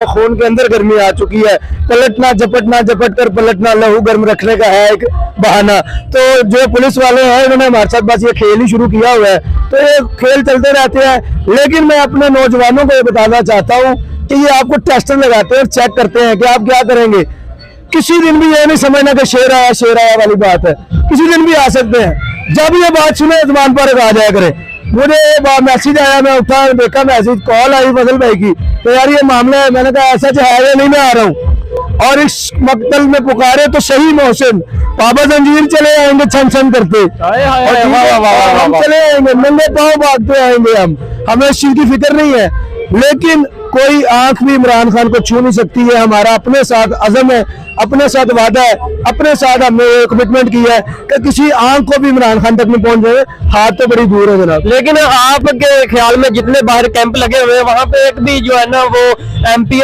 खून के अंदर गर्मी आ चुकी है। पलटना झपट कर पलटना, लहू गर्म रखने का है एक बहाना। तो जो पुलिस वाले हैं इन्होंने हमारे साथ बस ये खेल ही शुरू किया हुआ है, तो ये खेल चलते रहते हैं। लेकिन मैं अपने नौजवानों को ये बताना चाहता हूँ कि ये आपको टेस्टर लगाते हैं और चेक करते हैं कि आप क्या करेंगे। किसी दिन भी ये नहीं समझना कि शेर आया वाली बात है, किसी दिन भी आ सकते हैं। जब ये बात सुने जुबान पर आ जाया करे। मुझे मैसेज आया, मैं उठा देखा मैसेज, कॉल आई फजल भाई की, तो यार ये मामला है। मैंने कहा ऐसा है या नहीं, मैं आ रहा हूँ। और इस मकतल में पुकारे तो सही मोहसिन, बाबा जंजीर चले आएंगे छन छन करते, हम चले आएंगे नंगे पाँव भागते आएंगे। हमें इस चीज की फिक्र नहीं है, लेकिन कोई आंख भी इमरान खान को छू नहीं सकती है। हमारा अपने साथ अज़म है, अपने साथ वादा है, अपने साथ हमने कमिटमेंट की है कि किसी आंख को भी इमरान खान तक नहीं पहुंच जाए। हाथ तो बड़ी दूर है जनाब। लेकिन आपके ख्याल में जितने बाहर कैंप लगे हुए हैं वहां पे एक भी जो है ना वो एमपी